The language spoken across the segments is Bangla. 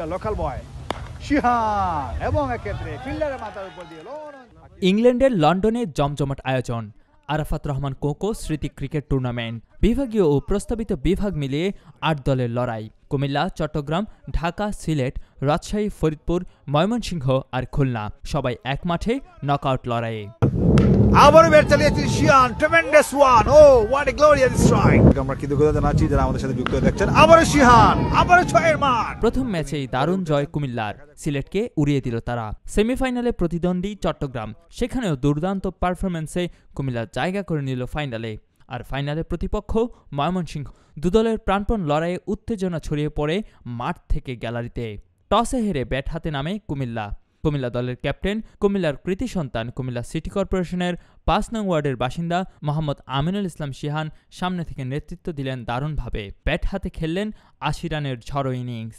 লোকাল বয় শিহান এবং এক্ষেত্রে ফিল্ডারের মাথার উপর দিয়ে ইংল্যান্ডের লন্ডনে জমজমাট আয়োজন আরাফাত রহমান কোকো স্মৃতি ক্রিকেট টুর্নামেন্ট বিভাগীয় ও প্রস্তাবিত বিভাগ মিলিয়ে ৮ দলের লড়াই কুমিল্লা, চট্টগ্রাম, ঢাকা, সিলেট, রাজশাহী, ফরিদপুর, ময়মনসিংহ আর খুলনা সবাই এক মাঠে নকআউট লড়াইয়ে। আবারও ব্যাট চালিয়েছেন Shihan, tremendous one, oh what a glorious strike. আমরা কৃতজ্ঞতা জানাচ্ছি যারা আমাদের সাথে যুক্ত হয়ে দেখছেন। আবারও শিহান, আবারও ছয়ের মার। প্রথম ম্যাচেই দারুণ জয় কুমিল্লার, সিলেটকে উড়িয়ে দিল তারা। সেমিফাইনালে প্রতিদ্বন্দ্বী চট্টগ্রাম, সেখানেও দুর্দান্ত পারফরম্যান্সে কুমিল্লা জায়গা করে নিল ফাইনালে। আর ফাইনালে প্রতিপক্ষ ময়মনসিংহ। দুদলের প্রাণপণ লড়াইয়ে উত্তেজনা ছড়িয়ে পড়ে মাঠ থেকে গ্যালারিতে। টসে হেরে ব্যাট হাতে নামে কুমিল্লা। কুমিল্লা দলের ক্যাপ্টেন, কুমিল্লার কৃতি সন্তান, কুমিল্লা সিটি কর্পোরেশনের ৫ নং ওয়ার্ডের বাসিন্দা মোহাম্মদ আমিনুল ইসলাম শিহান সামনে থেকে নেতৃত্ব দিলেন দারুণভাবে। ব্যাট হাতে খেললেন ৮০ রানের ঝড়ো ইনিংস।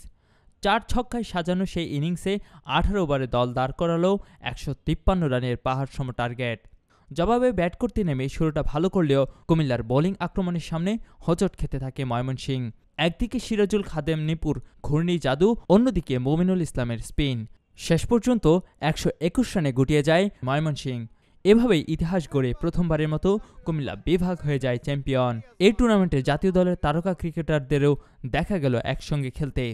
৪ ছক্কায় সাজানো সেই ইনিংসে ১৮ ওভারে দল দাঁড় করালো ১৫৩ রানের পাহাড়সম টার্গেট। জবাবে ব্যাট করতে নেমে শুরুটা ভালো করলেও কুমিল্লার বোলিং আক্রমণের সামনে হোঁচট খেতে থাকে ময়মনসিংহ। একদিকে সিরাজুল খাদেম নিপুর ঘূর্ণি জাদু, অন্যদিকে মুমিনুল ইসলামের স্পিন। শেষ পর্যন্ত ১২১ রানে গুটিয়ে যায় ময়মনসিংহ। এভাবেই ইতিহাস গড়ে প্রথমবারের মতো কুমিল্লা বিভাগ হয়ে যায় চ্যাম্পিয়ন। এই টুর্নামেন্টে জাতীয় দলের তারকা ক্রিকেটারদেরও দেখা গেল একসঙ্গে খেলতে।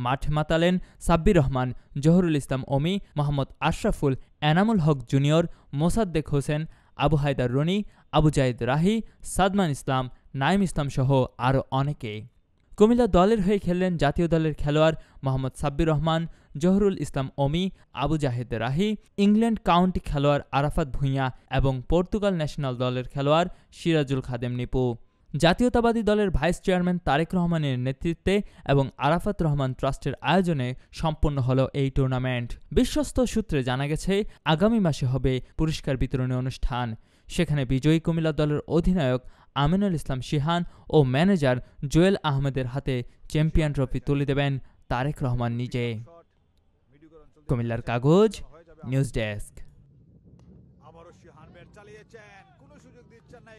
মাঠ মাতালেন সাব্বির রহমান, জহুরুল ইসলাম অমি, মোহাম্মদ আশরাফুল, এনামুল হক জুনিয়র, মোসাদ্দেক হোসেন, আবু হায়দার রনি, আবু জায়েদ রাহি, সাদমান ইসলাম, নাইম ইসলাম সহ আরও অনেকে। কুমিল্লা দলের হয়ে খেললেন জাতীয় দলের খেলোয়াড় মোহাম্মদ সাব্বির রহমান, জহুরুল ইসলাম অমি, আবু জাহেদ রাহি, ইংল্যান্ড কাউন্টি খেলোয়াড় আরাফাত ভুঁইয়া এবং পর্তুগাল ন্যাশনাল দলের খেলোয়াড় সিরাজুল খাদেম নিপু। জাতীয়তাবাদী দলের ভাইস চেয়ারম্যান তারেক রহমানের নেতৃত্বে এবং আরাফাত রহমান ট্রাস্টের আয়োজনে সম্পন্ন হল এই টুর্নামেন্ট। বিশ্বস্ত সূত্রে জানা গেছে আগামী মাসে হবে পুরস্কার বিতরণী অনুষ্ঠান। সেখানে বিজয়ী কুমিল্লা দলের অধিনায়ক আমিনুল ইসলাম শিহান ও ম্যানেজার জুয়েল আহমেদের হাতে চ্যাম্পিয়ন ট্রফি তুলে দেবেন তারেক রহমান নিজে। কুমিল্লার কাগজ, নিউজ ডেস্ক। আবারও শিহান ব্যাট চালিয়েছেন, কোনো সুযোগ দিচ্ছেন না।